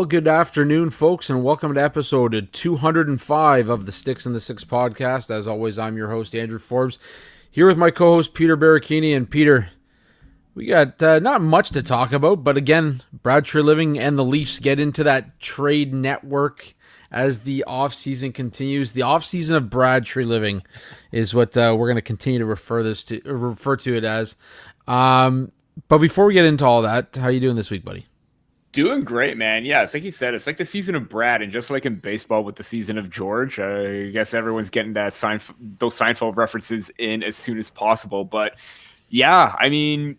Well, good afternoon, folks, and welcome to episode 205 of the Sticks and the Six podcast. As always, I'm your host, Andrew Forbes, here with my co-host, Peter Barricchini. And Peter, we got not much to talk about, but again, Brad Treliving and the Leafs get into that trade network as the offseason continues. The offseason of Brad Treliving is what we're going to continue to refer to it as. But before we get into all that, how are you doing this week, buddy? Doing great, man. Yeah, it's like you said, it's like the season of Brad, and just like in baseball with the season of George, I guess everyone's getting those Seinfeld references in as soon as possible. But yeah, I mean,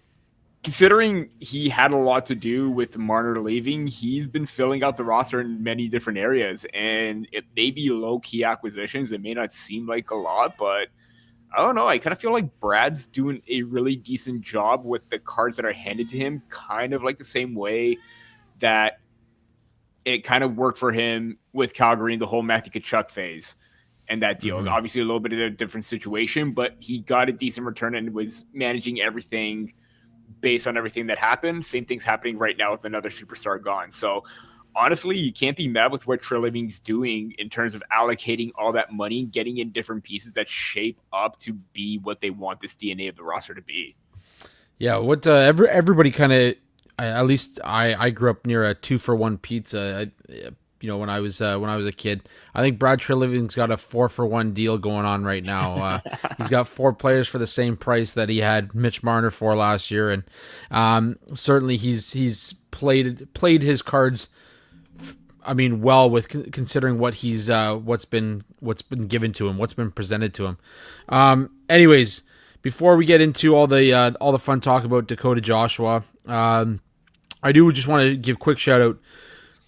considering he had a lot to do with Marner leaving, he's been filling out the roster in many different areas, and it may be low-key acquisitions. It may not seem like a lot, but I don't know. I kind of feel like Brad's doing a really decent job with the cards that are handed to him, kind of like the same way that it kind of worked for him with Calgary in the whole Matthew Tkachuk phase and that deal. Mm-hmm. Obviously, a little bit of a different situation, but he got a decent return and was managing everything based on everything that happened. Same thing's happening right now with another superstar gone. So honestly, you can't be mad with what Treliving's doing in terms of allocating all that money, getting in different pieces that shape up to be what they want this DNA of the roster to be. Yeah, what everybody kind of, at least I grew up near a 2-for-1 pizza. When I was a kid, I think Brad Treliving's got a 4-for-1 deal going on right now. He's got 4 players for the same price that he had Mitch Marner for last year, and certainly he's played his cards. I mean, well, with considering what he's what's been given to him, what's been presented to him. Anyways, before we get into all the fun talk about Dakota Joshua, I do just want to give a quick shout out.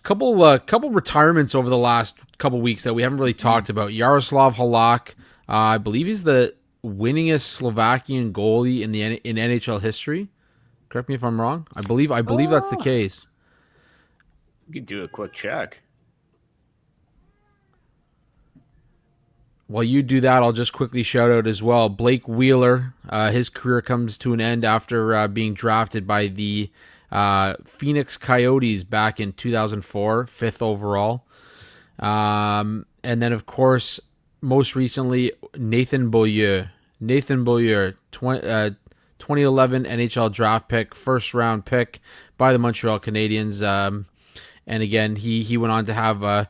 Couple retirements over the last couple weeks that we haven't really talked about. Yaroslav Halak, I believe he's the winningest Slovakian goalie in NHL history. Correct me if I'm wrong. I believe that's the case. You could do a quick check. While you do that, I'll just quickly shout out as well Blake Wheeler. His career comes to an end after being drafted by the Phoenix Coyotes back in 2004, 5th overall. And then, of course, most recently, Nathan Beaulieu. 2011 NHL draft pick, first-round pick by the Montreal Canadiens. And again, he went on to have a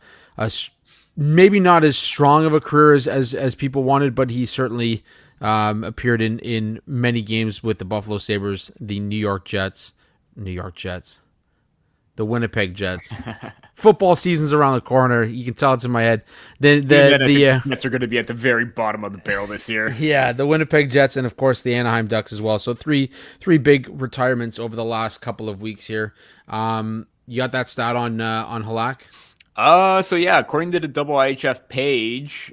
maybe not as strong of a career as people wanted, but he certainly appeared in many games with the Buffalo Sabres, the New York Jets, the Winnipeg Jets. Football season's around the corner. You can tell it's in my head. The Jets are going to be at the very bottom of the barrel this year. Yeah, the Winnipeg Jets and of course the Anaheim Ducks as well. So three big retirements over the last couple of weeks here. You got that stat on Halak? So yeah, according to the Double IHF page,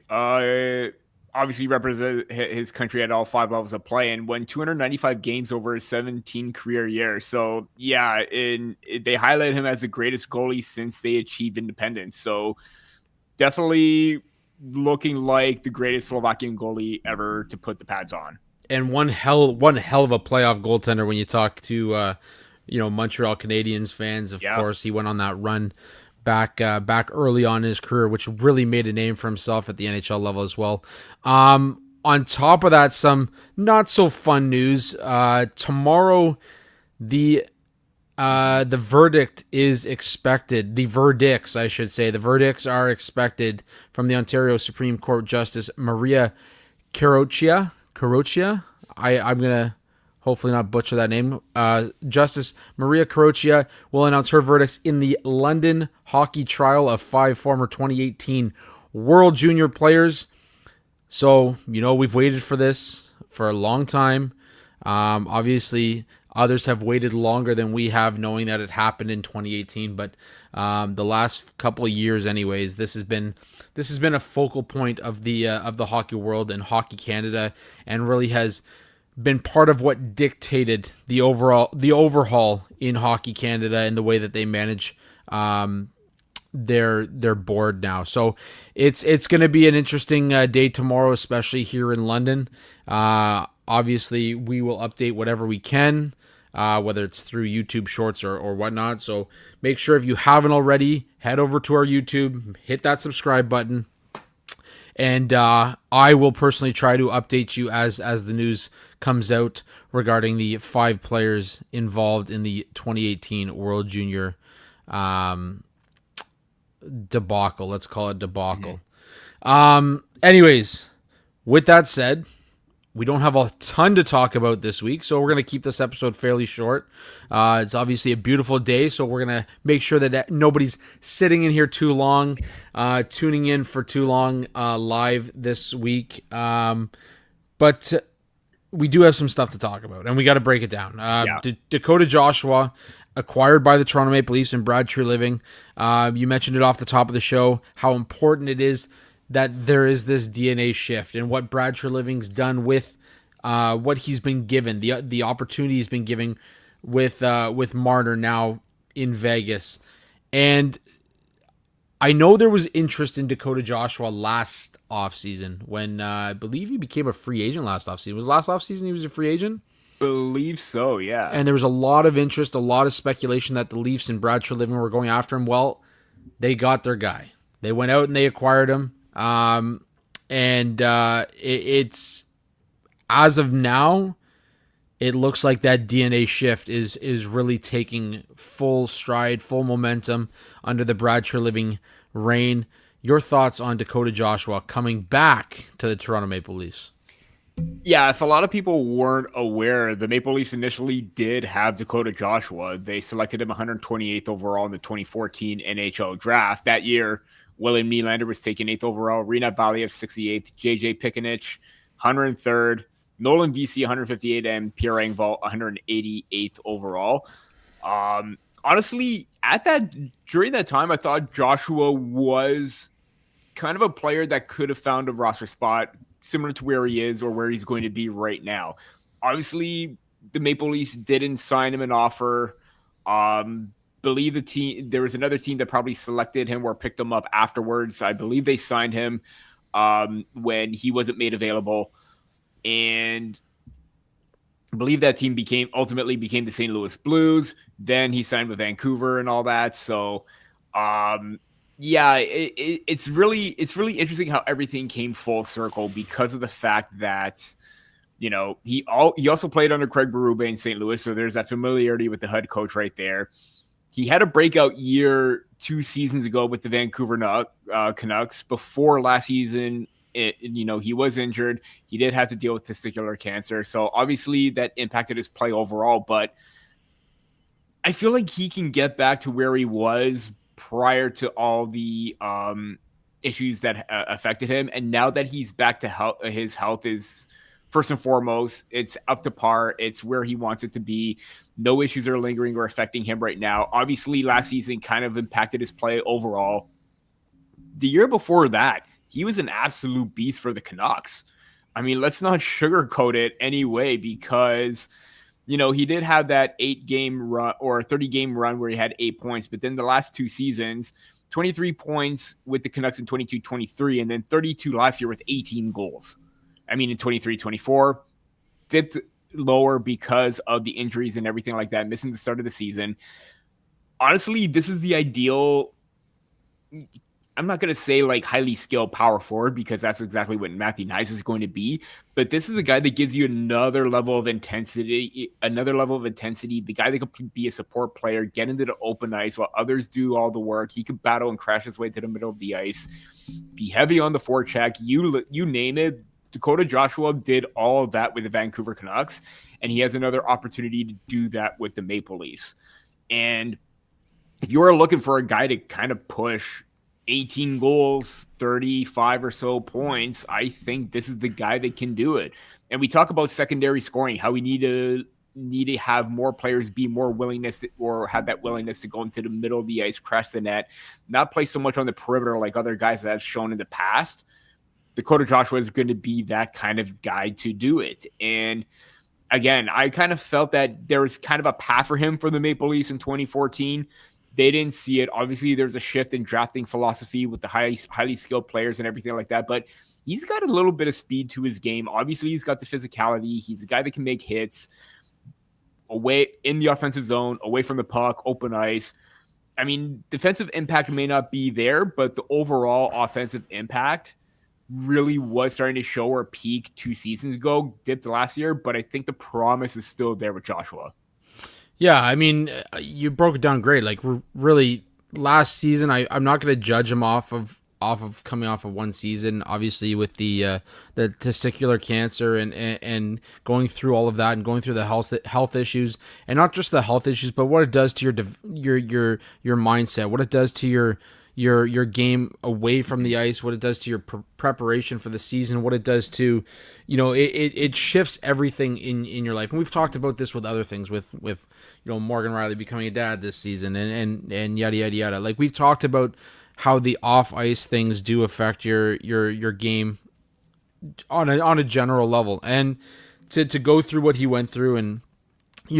obviously represent his country at all 5 levels of play and won 295 games over a 17 career year. So yeah, they highlight him as the greatest goalie since they achieved independence. So definitely looking like the greatest Slovakian goalie ever to put the pads on. And one hell of a playoff goaltender when you talk to Montreal Canadiens fans. Of course, he went on that run back early on in his career, which really made a name for himself at the NHL level as well. On top of that, some not so fun news. Tomorrow, the verdict is expected. The verdicts, I should say. The verdicts are expected from the Ontario Supreme Court Justice Maria Caroccia. I'm gonna hopefully not butcher that name. Justice Maria Caroccia will announce her verdicts in the London hockey trial of 5 former 2018 World Junior players. So, we've waited for this for a long time. Obviously, others have waited longer than we have, knowing that it happened in 2018. But the last couple of years, anyways, this has been a focal point of the hockey world and Hockey Canada, and really has been part of what dictated the overhaul in Hockey Canada and the way that they manage their board now. So it's going to be an interesting day tomorrow, especially here in London. Obviously, we will update whatever we can. whether it's through YouTube Shorts or whatnot. So make sure, if you haven't already, head over to our YouTube, hit that subscribe button, and I will personally try to update you as the news comes out regarding the 5 players involved in the 2018 World Junior debacle. Let's call it debacle. Anyways, with that said, we don't have a ton to talk about this week, so we're going to keep this episode fairly short. It's obviously a beautiful day, so we're going to make sure that nobody's sitting in here too long, tuning in for too long live this week. But we do have some stuff to talk about, and we got to break it down. Dakota Joshua, acquired by the Toronto Maple Leafs and Brad Treliving. You mentioned it off the top of the show, how important it is that there is this DNA shift, and what Brad Treliving's done with what he's been given, the opportunity he's been given with Marner now in Vegas. And I know there was interest in Dakota Joshua last offseason when I believe he became a free agent last offseason. Was last offseason he was a free agent? Believe so, yeah. And there was a lot of interest, a lot of speculation that the Leafs and Brad Treliving were going after him. Well, they got their guy. They went out and they acquired him. It's, as of now, it looks like that DNA shift is really taking full stride, full momentum under the Brad Treliving reign. Your thoughts on Dakota Joshua coming back to the Toronto Maple Leafs? Yeah, if a lot of people weren't aware, the Maple Leafs initially did have Dakota Joshua. They selected him 128th overall in the 2014 NHL draft. That year, William Nylander was taken 8th overall, Rinat Valiev 68th, JJ Pikanich 103rd, Nolan VC 158th, and Pierre Engvall 188th overall. Honestly, during that time, I thought Joshua was kind of a player that could have found a roster spot similar to where he is or where he's going to be right now. Obviously, the Maple Leafs didn't sign him an offer. Believe there was another team that probably selected him or picked him up afterwards. I believe they signed him when he wasn't made available, and I believe that team ultimately became the St. Louis Blues. Then he signed with Vancouver and all that. So, it's really interesting how everything came full circle because of the fact that, you know, he also played under Craig Berube in St. Louis, so there's that familiarity with the head coach right there. He had a breakout year 2 seasons ago with the Vancouver Canucks. Before last season, he was injured. He did have to deal with testicular cancer, so obviously that impacted his play overall. But I feel like he can get back to where he was prior to all the issues that affected him. And now that he's back to health, his health is first and foremost. It's up to par. It's where he wants it to be. No issues are lingering or affecting him right now. Obviously, last season kind of impacted his play overall. The year before that, he was an absolute beast for the Canucks. I mean, let's not sugarcoat it anyway, because, you know, he did have that 8-game run or 30-game run where he had 8 points, but then the last 2 seasons, 23 points with the Canucks in 22-23, and then 32 last year with 18 goals. I mean, in 23-24, dipped lower because of the injuries and everything like that, missing the start of the season. Honestly, this is the ideal, I'm not going to say like highly skilled power forward, because that's exactly what Matthew Knies is going to be. But this is a guy that gives you another level of intensity, the guy that could be a support player, get into the open ice while others do all the work. He could battle and crash his way to the middle of the ice, be heavy on the forecheck, you name it. Dakota Joshua did all of that with the Vancouver Canucks, and he has another opportunity to do that with the Maple Leafs. And if you are looking for a guy to kind of push 18 goals, 35 or so points, I think this is the guy that can do it. And we talk about secondary scoring, how we need to have more players be more have that willingness to go into the middle of the ice, crash the net, not play so much on the perimeter like other guys that have shown in the past. Dakota Joshua is going to be that kind of guy to do it. And again, I kind of felt that there was kind of a path for him for the Maple Leafs in 2014. They didn't see it. Obviously, there's a shift in drafting philosophy with the highly skilled players and everything like that. But he's got a little bit of speed to his game. Obviously, he's got the physicality. He's a guy that can make hits. away in the offensive zone, away from the puck, open ice. I mean, defensive impact may not be there, but the overall offensive impact really was starting to show or peak 2 seasons ago, dipped last year, but I think the promise is still there with Joshua. Yeah, I mean, you broke it down great. Like, really, last season, I'm not going to judge him off of coming off of one season. Obviously, with the testicular cancer and going through all of that and going through the health issues, and not just the health issues, but what it does to your mindset, what it does to your game away from the ice, what it does to your preparation for the season, what it does to, it shifts everything in your life. And we've talked about this with other things, with Morgan Riley becoming a dad this season and yada yada yada. Like, we've talked about how the off ice things do affect your game on a general level, and to go through what he went through. And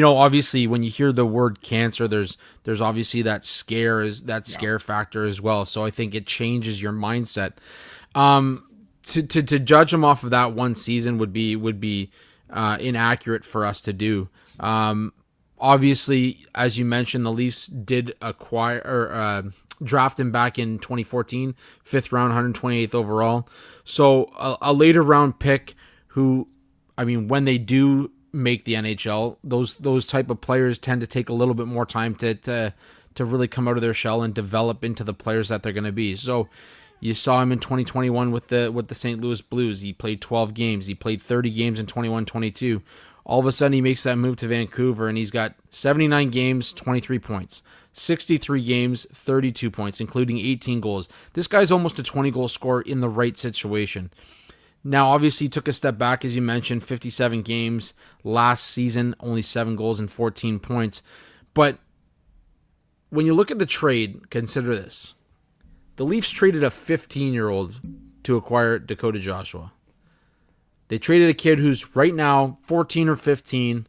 obviously, when you hear the word cancer, there's obviously that scare factor as well. So I think it changes your mindset. To judge him off of that one season would be inaccurate for us to do. Obviously, as you mentioned, the Leafs did draft him back in 2014, 5th round, 128th overall. So a later round pick who, I mean, when they do make the NHL, those type of players tend to take a little bit more time to really come out of their shell and develop into the players that they're going to be. So you saw him in 2021 with the St. Louis Blues. He played 12 games. He played 30 games in 21-22. All of a sudden, he makes that move to Vancouver, and he's got 79 games, 23 points. 63 games, 32 points, including 18 goals. This guy's almost a 20-goal scorer in the right situation. Now, obviously, he took a step back, as you mentioned, 57 games last season, only 7 goals and 14 points. But when you look at the trade, consider this. The Leafs traded a 15-year-old to acquire Dakota Joshua. They traded a kid who's right now 14 or 15,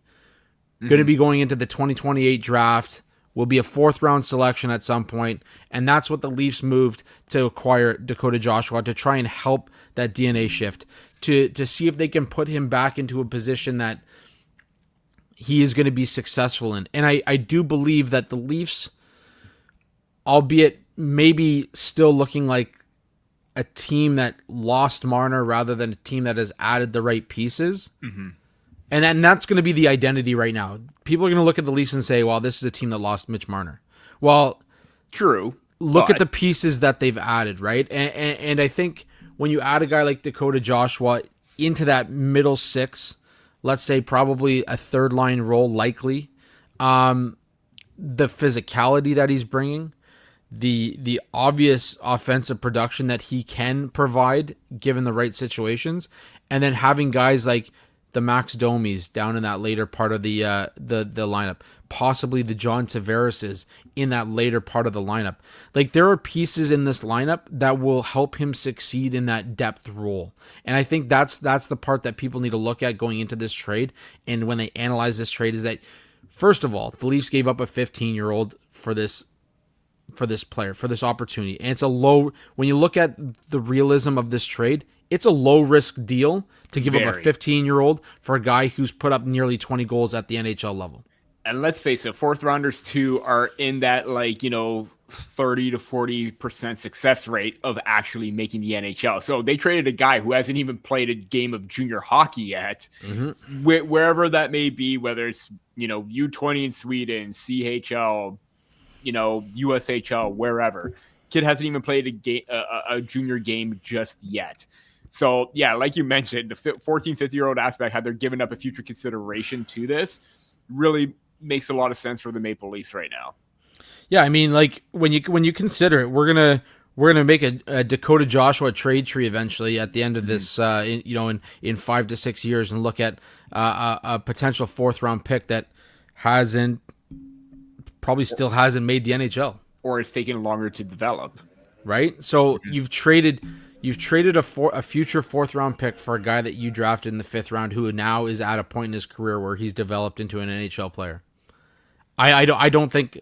going to be going into the 2028 draft, will be a 4th-round selection at some point, and that's what the Leafs moved to acquire Dakota Joshua, to try and help that DNA shift, to see if they can put him back into a position that he is going to be successful in. And I do believe that the Leafs, albeit maybe still looking like a team that lost Marner rather than a team that has added the right pieces. Mm-hmm. And that's going to be the identity right now. People are going to look at the Leafs and say, well, this is a team that lost Mitch Marner. Well, true. Look at the pieces that they've added, right? And I think when you add a guy like Dakota Joshua into that middle 6, let's say probably a 3rd-line role likely, the physicality that he's bringing, the obvious offensive production that he can provide given the right situations, and then having guys like the Max Domis down in that later part of the lineup, possibly the John Tavarises in that later part of the lineup. Like, there are pieces in this lineup that will help him succeed in that depth role. And I think that's the part that people need to look at going into this trade. And when they analyze this trade, is that, first of all, the Leafs gave up a 15-year-old for this player, for this opportunity. And it's when you look at the realism of this trade, it's a low-risk deal to give up a 15-year-old for a guy who's put up nearly 20 goals at the NHL level. And let's face it, 4th-rounders, too, are in that, 30 to 40% success rate of actually making the NHL. So they traded a guy who hasn't even played a game of junior hockey yet, wherever that may be, whether it's, U20 in Sweden, CHL, USHL, wherever. Kid hasn't even played a junior game just yet. So, yeah, like you mentioned, the 14, 50-year-old aspect, how they're giving up a future consideration to this, really makes a lot of sense for the Maple Leafs right now. Yeah, I mean, like, when you consider it, we're gonna make a Dakota Joshua trade tree eventually at the end of this, in 5 to 6 years, and look at a potential 4th-round pick that probably still hasn't made the NHL, or it's taking longer to develop. Right. So you've traded a future 4th-round pick for a guy that you drafted in the 5th round, who now is at a point in his career where he's developed into an NHL player. I don't think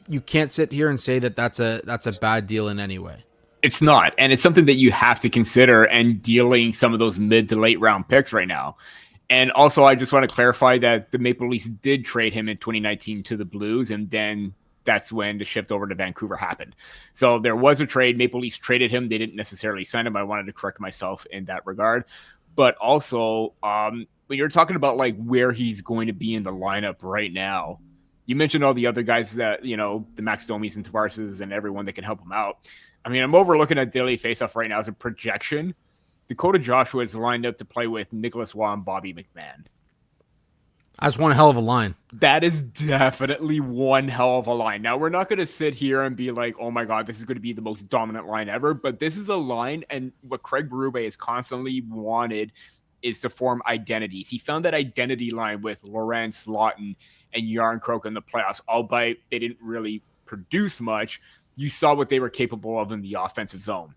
you can't sit here and say that that's a bad deal in any way. It's not, and it's something that you have to consider and dealing some of those mid to late round picks right now. And also, I just want to clarify that the Maple Leafs did trade him in 2019 to the Blues, and then that's when the shift over to Vancouver happened. So there was a trade. Maple Leafs traded him. They didn't necessarily sign him. I wanted to correct myself in that regard. But also, when you're talking about like where he's going to be in the lineup right now, you mentioned all the other guys that, you know, the Max Domis and Tavarses and everyone that can help him out. I mean, I'm overlooking at Daily Faceoff right now as a projection. Dakota Joshua is lined up to play with Nicholas Waugh and Bobby McMahon. That's one hell of a line. That is definitely one hell of a line. Now, we're not going to sit here and be like, oh my God, this is going to be the most dominant line ever. But this is a line, and what Craig Berube has constantly wanted is to form identities. He found that identity line with Lawrence Lawton and Yarncroke in the playoffs, albeit they didn't really produce much. You saw what they were capable of in the offensive zone.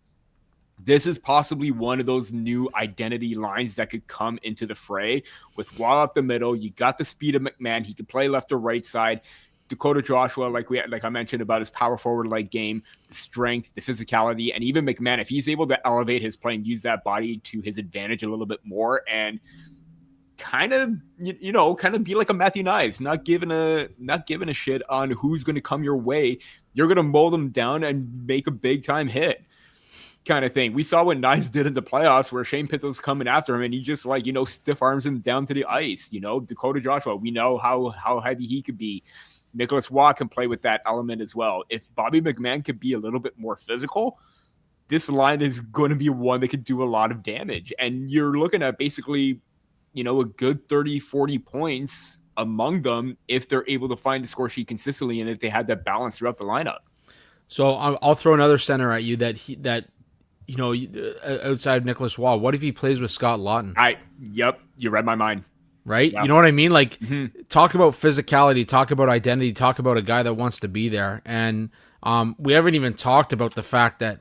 This is possibly one of those new identity lines that could come into the fray with Waugh up the middle. You got the speed of McMahon. He can play left or right side. Dakota Joshua, like I mentioned about his power forward like game, the strength, the physicality, and even McMahon, if he's able to elevate his play and use that body to his advantage a little bit more and kind of, you know, kind of be like a Matthew Knies, not giving a shit on who's going to come your way. You're going to mow them down and make a big time hit. Kind of thing. We saw what Knies did in the playoffs where Shane Pinto's coming after him and he just like, you know, stiff arms him down to the ice. You know, Dakota Joshua, we know how heavy he could be. Nicholas Waugh can play with that element as well. If Bobby McMahon could be a little bit more physical, this line is going to be one that could do a lot of damage. And you're looking at basically, you know, a good 30, 40 points among them if they're able to find the score sheet consistently and if they had that balance throughout the lineup. So I'll throw another center at you that you know, outside of Nicholas Waugh, what if he plays with Scott Lawton? Yep, you read my mind. Right? Yep. You know what I mean? Like, talk about physicality, talk about identity, talk about a guy that wants to be there. And we haven't even talked about the fact that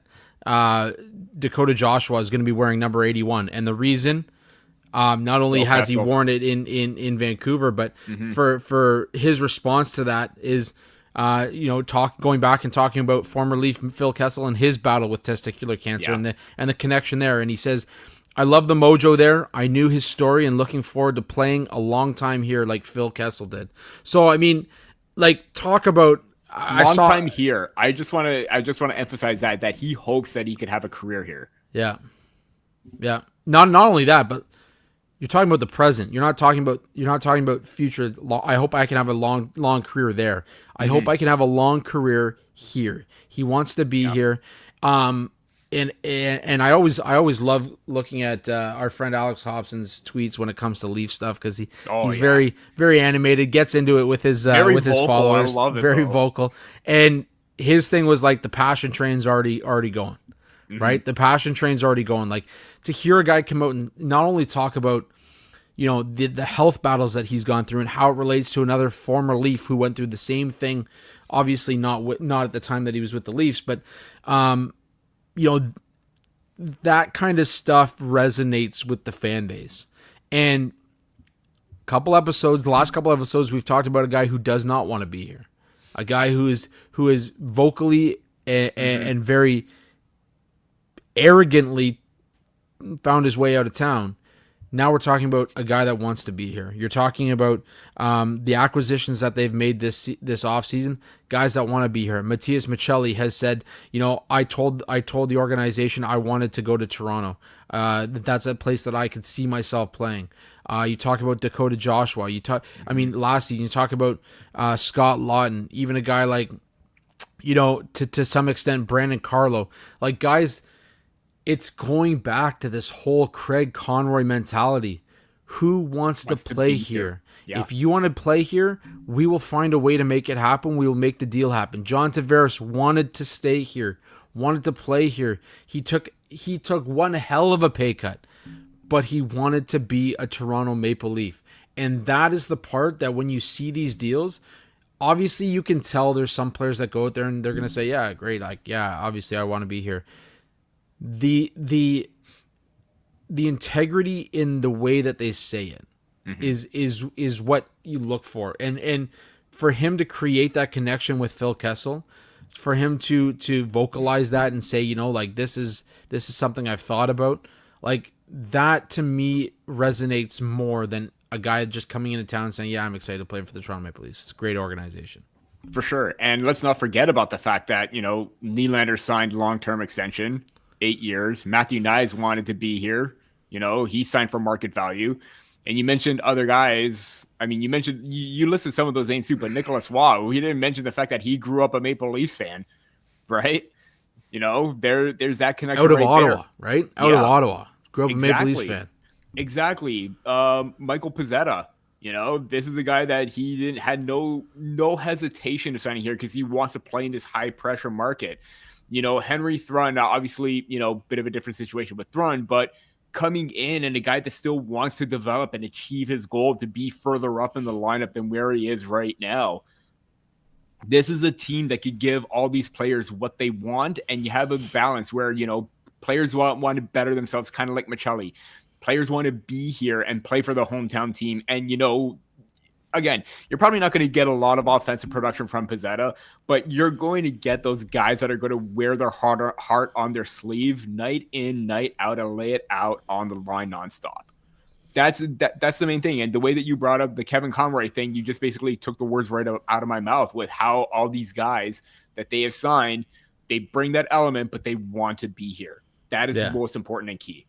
Dakota Joshua is going to be wearing number 81. And the reason, not only has he worn it in Vancouver, but for his response to that is, you know, going back and talking about former Leaf Phil Kessel and his battle with testicular cancer and the connection there. And he says, I love the mojo there. I knew his story and looking forward to playing a long time here like Phil Kessel did. So, I mean, like, talk about time here. I just want to emphasize that he hopes that he could have a career here. Yeah. Yeah. Not only that, but you're talking about the present. You're not talking about future. I hope I can have a long career there. I hope I can have a long career here. He wants to be here. And I always love looking at our friend Alex Hobson's tweets when it comes to Leaf stuff because he's very, very animated, gets into it with his followers. I love it, very vocal. And his thing was like the passion train's already going. Right? The passion train's already going. Like, to hear a guy come out and not only talk about, you know, the health battles that he's gone through and how it relates to another former Leaf who went through the same thing, obviously not at the time that he was with the Leafs, but you know, that kind of stuff resonates with the fan base. And the last couple episodes, we've talked about a guy who does not want to be here, a guy who is vocally and very arrogantly found his way out of town. Now we're talking about a guy that wants to be here. You're talking about the acquisitions that they've made this offseason, guys that want to be here. Matthias Michelli has said, you know, I told the organization I wanted to go to Toronto. That's a place that I could see myself playing. You talk about Dakota Joshua. Last season you talk about Scott Lawton, even a guy like, you know, to some extent Brandon Carlo, like guys. It's going back to this whole Craig Conroy mentality. Who wants to play here? Yeah. If you want to play here, we will find a way to make it happen. We will make the deal happen. John Tavares wanted to stay here, wanted to play here. He took one hell of a pay cut, but he wanted to be a Toronto Maple Leaf. And that is the part that when you see these deals, obviously you can tell there's some players that go out there and they're going to say, yeah, great. Like, yeah, obviously I want to be here. The integrity in the way that they say it is what you look for, and for him to create that connection with Phil Kessel, for him to vocalize that and say, you know, like this is something I've thought about. Like, that to me resonates more than a guy just coming into town saying, yeah, I'm excited to play for the Toronto Maple Leafs. It's a great organization. For sure. And let's not forget about the fact that, Nylander signed long-term extension, 8 years. Matthew Knies wanted to be here. He signed for market value. And you mentioned other guys. I mean, you listed some of those names too, but Nicholas Waugh, he didn't mention the fact that he grew up a Maple Leafs fan, right? There's that connection out of right Ottawa, there. right? Out of Ottawa. Grew up a Maple Leafs fan. Exactly. Michael Pizzetta. This is the guy that he had no hesitation to signing here because he wants to play in this high pressure market. Henry Thrun, obviously, bit of a different situation with Thrun, but coming in and a guy that still wants to develop and achieve his goal to be further up in the lineup than where he is right now. This is a team that could give all these players what they want, and you have a balance where, players want to better themselves, kind of like Michelli. Players want to be here and play for the hometown team. And, again, you're probably not going to get a lot of offensive production from Pizzetta, but you're going to get those guys that are going to wear their heart on their sleeve night in, night out, and lay it out on the line nonstop. That's the main thing. And the way that you brought up the Kevin Conroy thing, you just basically took the words right out of my mouth with how all these guys that they have signed, they bring that element, but they want to be here. That is the most important and key.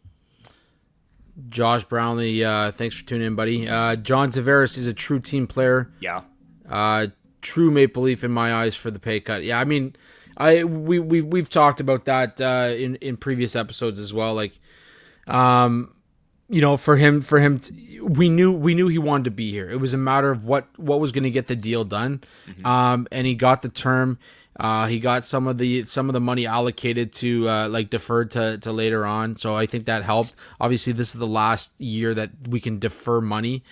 Josh Brownlee, thanks for tuning in, buddy. John Tavares is a true team player. Yeah. True Maple Leaf in my eyes for the pay cut. Yeah, I mean, we've talked about that in previous episodes as well. Like, for him, we knew he wanted to be here. It was a matter of what was going to get the deal done. And he got the term. He got some of the money allocated to deferred to later on. So I think that helped. Obviously, this is the last year that we can defer money.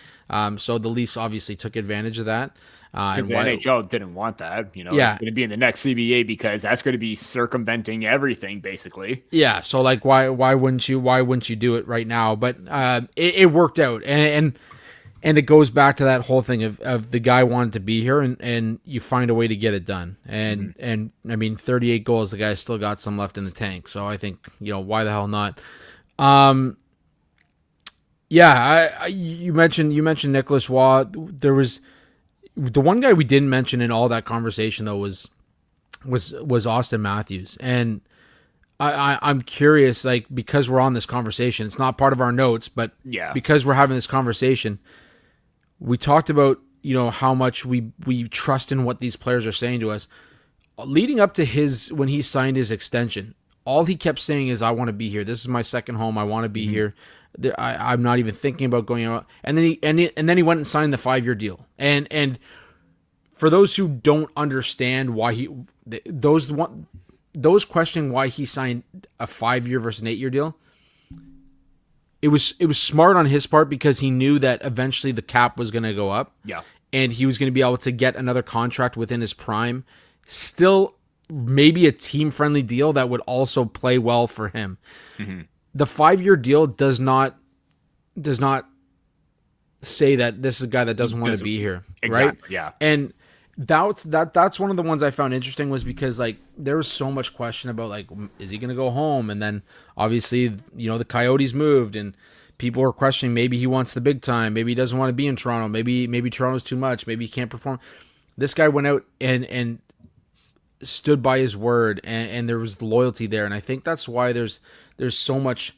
So the Leafs obviously took advantage of that. Because the NHL didn't want that. It's going to be in the next CBA because that's going to be circumventing everything, basically. Yeah. So why wouldn't you do it right now? But it worked out, and it goes back to that whole thing of the guy wanted to be here, and you find a way to get it done. And and I mean, 38 goals, the guy's still got some left in the tank. So I think why the hell not? You mentioned Nicholas Waugh. There was the one guy we didn't mention in all that conversation though was Austin Matthews, and I'm curious, because we're on this conversation, it's not part of our notes, but because we're having this conversation, we talked about how much we trust in what these players are saying to us. Leading up to when he signed his extension, all he kept saying is, "I want to be here. This is my second home. I want to be here. I'm not even thinking about going out." And then he went and signed the 5-year deal. And for those who don't understand why those questioning why he signed a 5-year versus an 8-year deal, it was smart on his part because he knew that eventually the cap was going to go up. Yeah. And he was going to be able to get another contract within his prime. Still maybe a team-friendly deal that would also play well for him. Mm-hmm. The 5-year deal does not say that this is a guy that doesn't want to be here. Exactly, right? Yeah. And that's one of the ones I found interesting was because there was so much question about is he going to go home? And then obviously, the Coyotes moved and people were questioning maybe he wants the big time, maybe he doesn't want to be in Toronto, maybe Toronto's too much, maybe he can't perform. This guy went out and stood by his word, and there was loyalty there, and I think that's why there's so much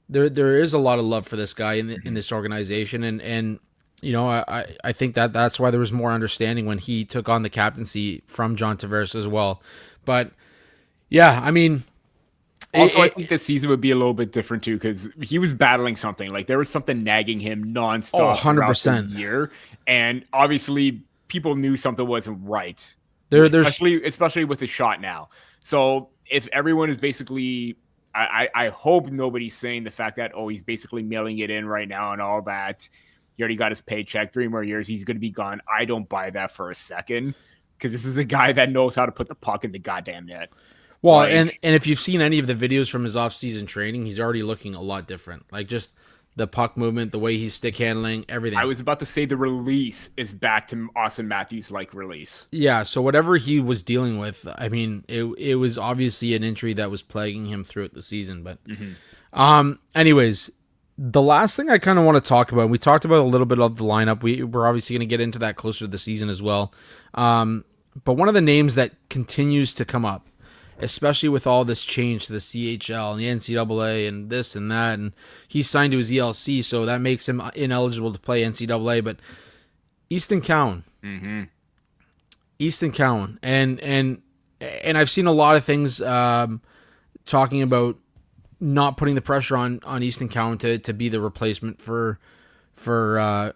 there is a lot of love for this guy in this organization, and I think that's why there was more understanding when he took on the captaincy from John Tavares as well. But yeah, I mean, also I think this season would be a little bit different too because he was battling something. There was something nagging him nonstop 100% the year, and obviously people knew something wasn't right. Especially with the shot now. So if everyone is basically, I hope nobody's saying the fact that he's basically mailing it in right now and all that. He already got his paycheck, 3 more years, he's going to be gone. I don't buy that for a second because this is a guy that knows how to put the puck in the goddamn net. Well, and if you've seen any of the videos from his off-season training, he's already looking a lot different. Just the puck movement, the way he's stick handling, everything. I was about to say the release is back to Austin Matthews release. Yeah, so whatever he was dealing with, I mean, it was obviously an injury that was plaguing him throughout the season. But Anyways, the last thing I kind of want to talk about, we talked about a little bit of the lineup. We're obviously going to get into that closer to the season as well. But one of the names that continues to come up, especially with all this change to the CHL and the NCAA and this and that, and he's signed to his ELC, so that makes him ineligible to play NCAA. But Easton Cowan, Easton Cowan, and I've seen a lot of things talking about not putting the pressure on Easton Cowan to be the replacement for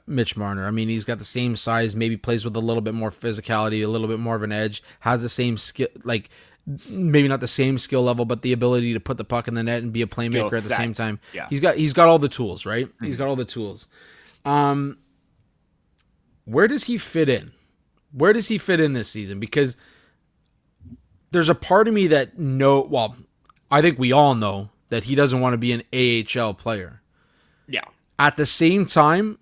Mitch Marner. I mean, he's got the same size, maybe plays with a little bit more physicality, a little bit more of an edge, has the same skill, like maybe not the same skill level, but the ability to put the puck in the net and be a playmaker at the same time. Yeah. He's got all the tools, right? Mm-hmm. He's got all the tools. Where does he fit in? Where does he fit in this season? Because there's a part of me that I think we all know that he doesn't want to be an AHL player. Yeah. At the same time,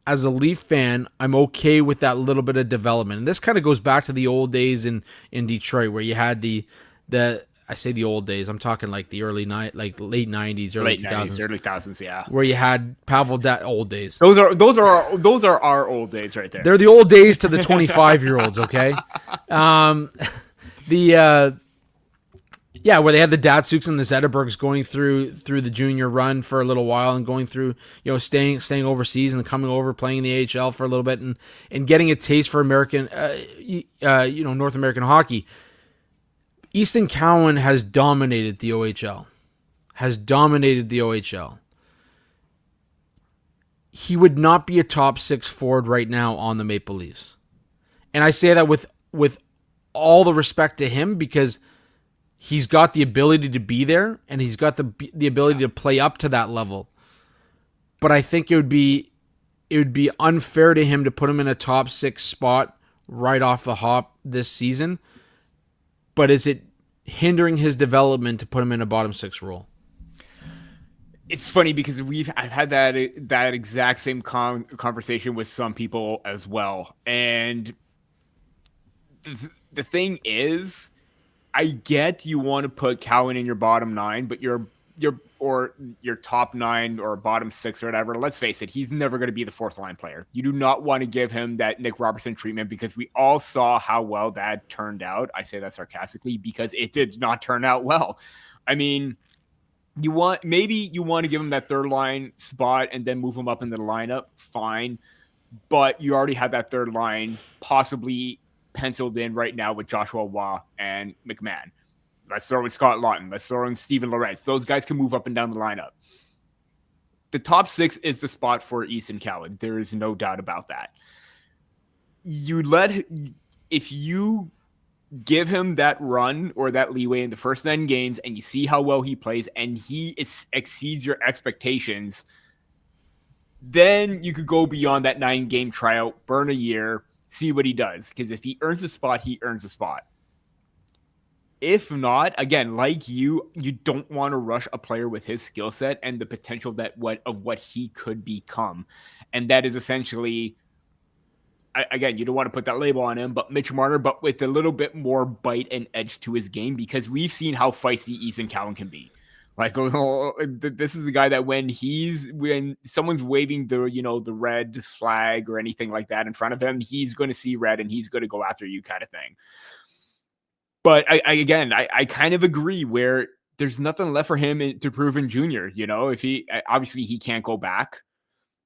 as a Leaf fan, I'm okay with that little bit of development. And this kind of goes back to the old days in Detroit, where you had the I say the old days, I'm talking like the late 90s, early 2000s, yeah. Where you had Pavel old days. Those are our old days right there. They're the old days to the 25-year-olds, okay? Where they had the Datsuks and the Zetterbergs going through the junior run for a little while and going through, staying overseas and coming over, playing in the AHL for a little bit and getting a taste for American, North American hockey. Easton Cowan has dominated the OHL. He would not be a top 6 forward right now on the Maple Leafs. And I say that with all the respect to him, because he's got the ability to be there, and he's got the ability to play up to that level. But I think it would be unfair to him to put him in a top 6 spot right off the hop this season. But is it hindering his development to put him in a bottom 6 role? It's funny because I've had that exact same conversation with some people as well, and the thing is, I get you want to put Cowan in your bottom 9, but your top 9 or bottom 6 or whatever, let's face it, he's never going to be the 4th line player. You do not want to give him that Nick Robertson treatment, because we all saw how well that turned out. I say that sarcastically because it did not turn out well. I mean, you want to give him that 3rd line spot and then move him up into the lineup, fine. But you already have that 3rd line possibly penciled in right now with Joshua Waugh and McMahon. Let's throw in Scott Lawton. Let's throw in Steven Lorenz. Those guys can move up and down the lineup. The top 6 is the spot for Easton Cowan. There is no doubt about that. If you give him that run or that leeway in the first 9 games and you see how well he plays and he exceeds your expectations, then you could go beyond that 9-game tryout, burn a year, see what he does. Because if he earns a spot, he earns a spot. If not, again, like you don't want to rush a player with his skill set and the potential of what he could become. And that is essentially, again, you don't want to put that label on him, but Mitch Marner, but with a little bit more bite and edge to his game, because we've seen how feisty Easton Cowan can be. Like, this is the guy that when someone's waving the red flag or anything like that in front of him, he's going to see red and he's going to go after you, kind of thing. But I kind of agree where there's nothing left for him to prove in junior. If he can't go back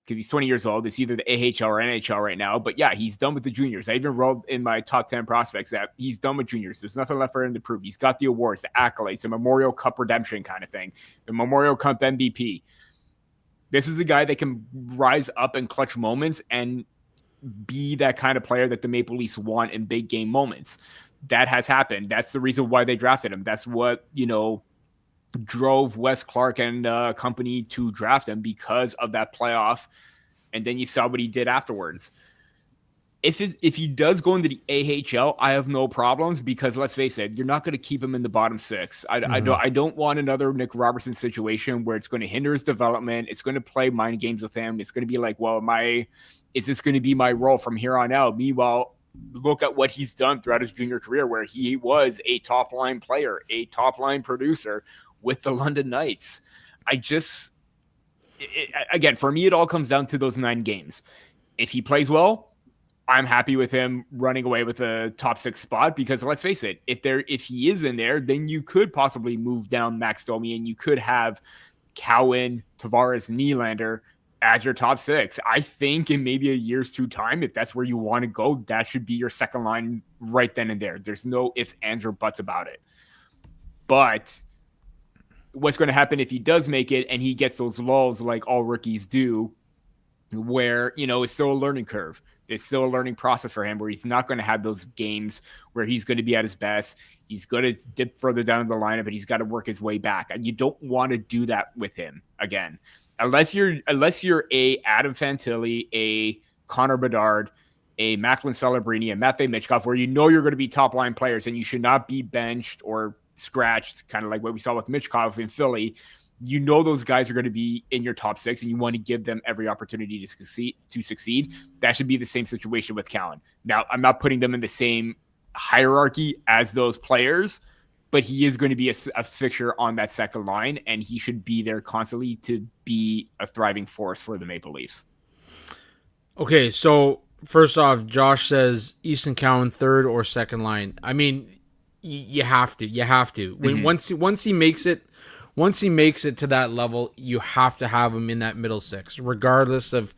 because he's 20 years old. It's either the AHL or NHL right now. But yeah, he's done with the juniors. I even wrote in my top 10 prospects that he's done with juniors. There's nothing left for him to prove. He's got the awards, the accolades, the Memorial Cup redemption kind of thing, the Memorial Cup MVP. This is a guy that can rise up in clutch moments and be that kind of player that the Maple Leafs want in big game moments. That has happened. That's the reason why they drafted him. That's what, drove Wes Clark and company to draft him, because of that playoff. And then you saw what he did afterwards. If he does go into the AHL, I have no problems, because let's face it, you're not going to keep him in the bottom 6. I don't want another Nick Robertson situation where it's going to hinder his development. It's going to play mind games with him. It's going to be like, well, is this going to be my role from here on out? Meanwhile, look at what he's done throughout his junior career, where he was a top line player, a top line producer, with the London Knights. Again, for me, it all comes down to those 9 games. If he plays well, I'm happy with him running away with a top 6 spot, because let's face it, if he is in there, then you could possibly move down Max Domi and you could have Cowan, Tavares, Nylander as your top 6. I think in maybe a year's 2 time, if that's where you want to go, that should be your second line right then and there. There's no ifs, ands, or buts about it. But what's going to happen if he does make it and he gets those lulls like all rookies do, where, it's still a learning curve. There's still a learning process for him where he's not going to have those games where he's going to be at his best. He's going to dip further down in the lineup, and he's got to work his way back. And you don't want to do that with him again, unless you're a Adam Fantilli, a Connor Bedard, a Macklin Celebrini, a Matvei Michkov, where you're going to be top line players and you should not be benched or scratched, kind of like what we saw with Michkov in Philly. Those guys are going to be in your top 6, and you want to give them every opportunity to succeed. That should be the same situation with Cowan. Now, I'm not putting them in the same hierarchy as those players, but he is going to be a fixture on that second line, and he should be there constantly to be a thriving force for the Maple Leafs. Okay, so first off, Josh says Easton Cowan third or second line. I mean, you have to. When once he makes it to that level, you have to have him in that middle 6, regardless of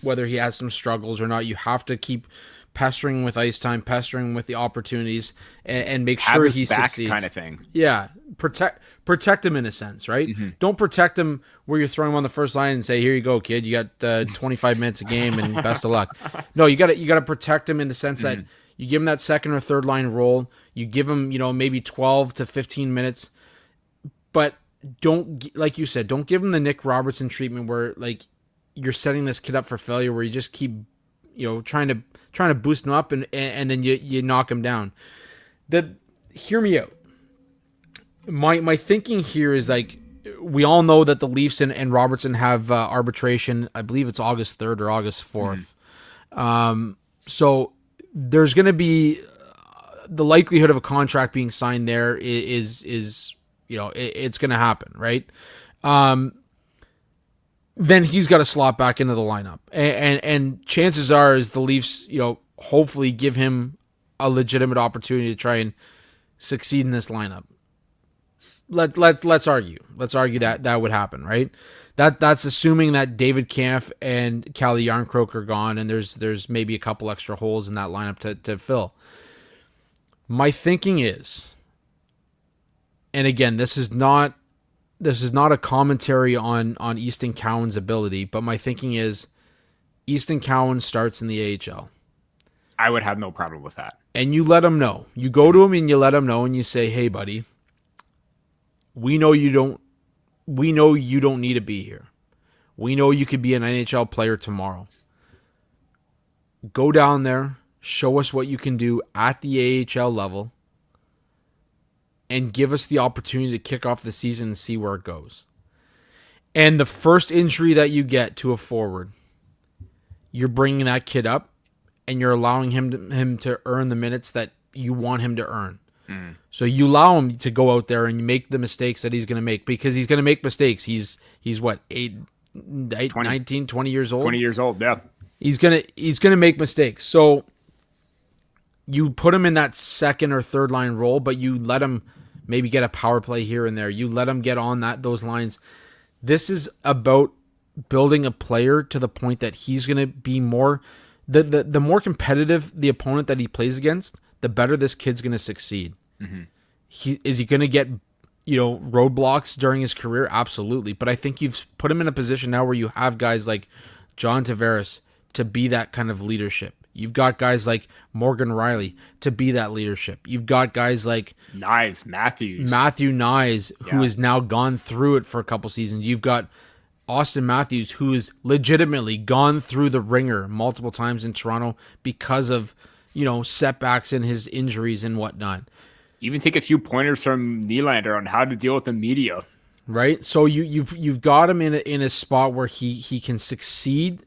whether he has some struggles or not. You have to keep pestering with ice time, pestering with the opportunities, and make sure he succeeds. Kind of thing. Yeah, protect him in a sense, right? Mm-hmm. Don't protect him where you're throwing him on the first line and say, "Here you go, kid. You got 25 minutes a game and best of luck." No, you got to protect him in the sense that you give him that second or third line role. You give him, maybe 12 to 15 minutes, but don't, like you said, don't give him the Nick Robertson treatment where like you're setting this kid up for failure, where you just keep, trying to boost him up and then you knock him down. Hear me out. My thinking here is, like, we all know that the Leafs and Robertson have arbitration. I believe it's August 3rd or August 4th. So there's going to be the likelihood of a contract being signed there is it's going to happen, right? Then he's got to slot back into the lineup, and chances are is the Leafs, hopefully give him a legitimate opportunity to try and succeed in this lineup. Let's argue that would happen, right? That's assuming that David Kampf and Calle Jarnkrok are gone, and there's maybe a couple extra holes in that lineup to fill. My thinking is, and again, this is not a commentary on Easton Cowan's ability, but my thinking is Easton Cowan starts in the AHL. I would have no problem with that. And you let him know. You go to him and you let him know, and you say, "Hey, buddy, we know you don't need to be here. We know you could be an NHL player tomorrow. Go down there, show us what you can do at the AHL level, and give us the opportunity to kick off the season and see where it goes." And the first injury that you get to a forward, you're bringing that kid up, and you're allowing him to earn the minutes that you want him to earn. So you allow him to go out there and make the mistakes that he's going to make, because he's going to make mistakes. He's what, 19, 20 years old? 20 years old, yeah. He's going to make mistakes. So you put him in that second or third line role, but you let him maybe get a power play here and there. You let him get on those lines. This is about building a player to the point that he's going to be more the more competitive the opponent that he plays against, the better this kid's going to succeed. Mm-hmm. Is he going to get, roadblocks during his career? Absolutely. But I think you've put him in a position now where you have guys like John Tavares to be that kind of leadership. You've got guys like Morgan Rielly to be that leadership. You've got guys like Matthew Nyes, who has now gone through it for a couple seasons. You've got Austin Matthews, who has legitimately gone through the ringer multiple times in Toronto because of, setbacks in his injuries and whatnot. Even take a few pointers from Nylander on how to deal with the media. Right? So you've got him in a spot where he can succeed.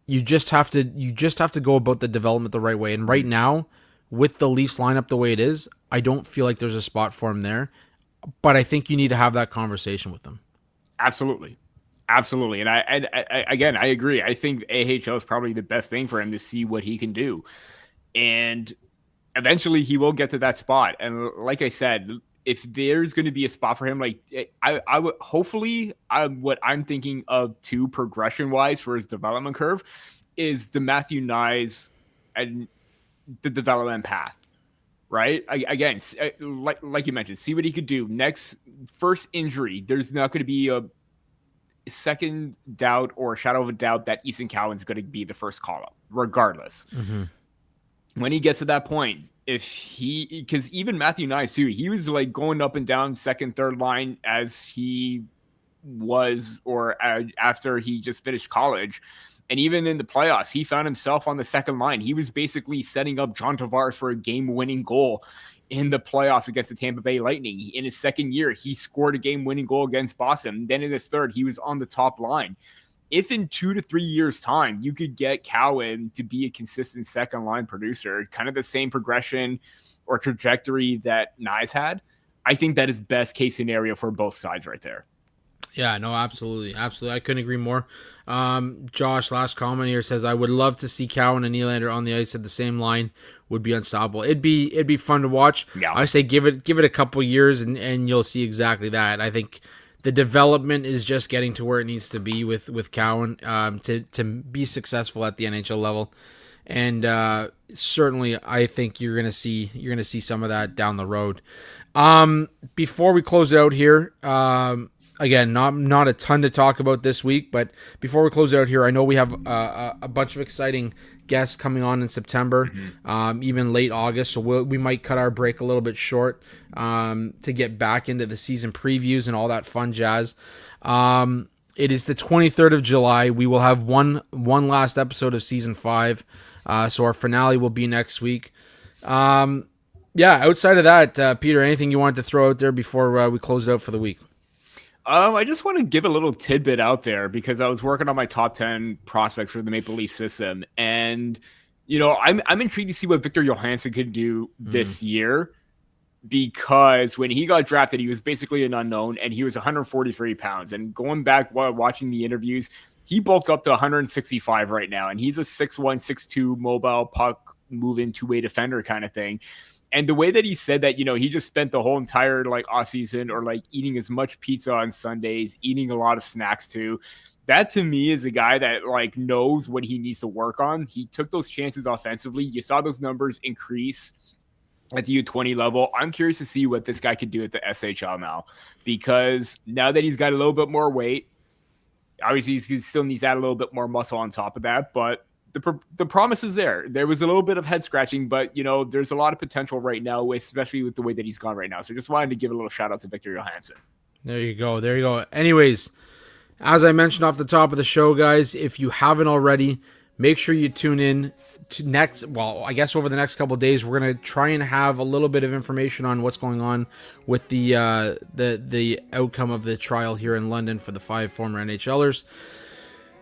You just have to go about the development the right way. And right now, with the Leafs lineup the way it is, I don't feel like there's a spot for him there. but I think you need to have that conversation with them. Absolutely. Absolutely. And I agree. I think AHL is probably the best thing for him to see what he can do. And eventually he will get to that spot. And like I said, if there's going to be a spot for him, like I would hopefully what I'm thinking of too, progression wise for his development curve, is the Matthew Nyes and the development path. Right. Again, like you mentioned, see what he could do. Next, first injury, there's not going to be a second doubt or a shadow of a doubt that Easton Cowan is going to be the first call up, regardless. Mm-hmm. When he gets to that point, because even Matthew Nyes too, he was like going up and down second, third line as he was, or after he just finished college. And even in the playoffs, he found himself on the second line. He was basically setting up John Tavares for a game-winning goal in the playoffs against the Tampa Bay Lightning. In his second year, he scored a game-winning goal against Boston. Then in his third, he was on the top line. If in 2 to 3 years' time, you could get Cowan to be a consistent second-line producer, kind of the same progression or trajectory that Nyes had, I think that is best case scenario for both sides right there. Yeah, no, absolutely. Absolutely. I couldn't agree more. Josh, last comment here, says, I would love to see Cowan and Nylander on the ice at the same line. Would be unstoppable. It'd be fun to watch. Yeah. I say give it a couple years and you'll see exactly that. I think the development is just getting to where it needs to be with Cowan to be successful at the NHL level. And certainly I think you're gonna see some of that down the road. Before we close out here, again, not a ton to talk about this week, but before we close out here, I know we have a bunch of exciting guests coming on in September, even late August, so we might cut our break a little bit short to get back into the season previews and all that fun jazz. It is the 23rd of July. We will have one last episode of season 5, so our finale will be next week. Yeah, outside of that, Peter, anything you wanted to throw out there before we close it out for the week? I just want to give a little tidbit out there because I was working on my top 10 prospects for the Maple Leaf system. And, I'm intrigued to see what Victor Johansson could do this year, because when he got drafted, he was basically an unknown and he was 143 pounds. And going back while watching the interviews, he bulked up to 165 right now. And he's a 6'1", 6'2", mobile puck moving two-way defender kind of thing. And the way that he said that, he just spent the whole entire off season or eating as much pizza on Sundays, eating a lot of snacks too. That to me is a guy that knows what he needs to work on. He took those chances offensively. You saw those numbers increase at the U20 level. I'm curious to see what this guy could do at the SHL now, because now that he's got a little bit more weight, obviously he still needs to add a little bit more muscle on top of that, but the promise is there. There was a little bit of head scratching, but there's a lot of potential right now, especially with the way that he's gone right now. So just wanted to give a little shout out to Victor Johansson. There you go. Anyways, as I mentioned off the top of the show, guys, if you haven't already, make sure you tune in to I guess over the next couple of days, we're going to try and have a little bit of information on what's going on with the outcome of the trial here in London for the 5 former NHLers.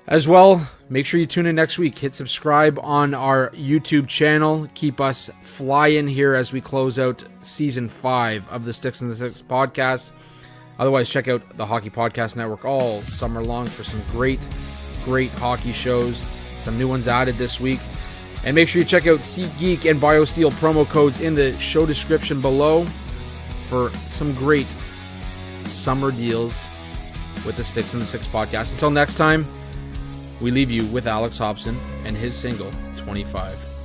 As well, make sure you tune in next week. Hit subscribe on our YouTube channel. Keep us flying here as we close out Season 5 of the Sticks and the Six podcast. Otherwise, check out the Hockey Podcast Network all summer long for some great hockey shows. Some new ones added this week. And make sure you check out SeatGeek and BioSteel promo codes in the show description below for some great summer deals with the Sticks and the Six podcast. Until next time, we leave you with Alex Hobson and his single, 25.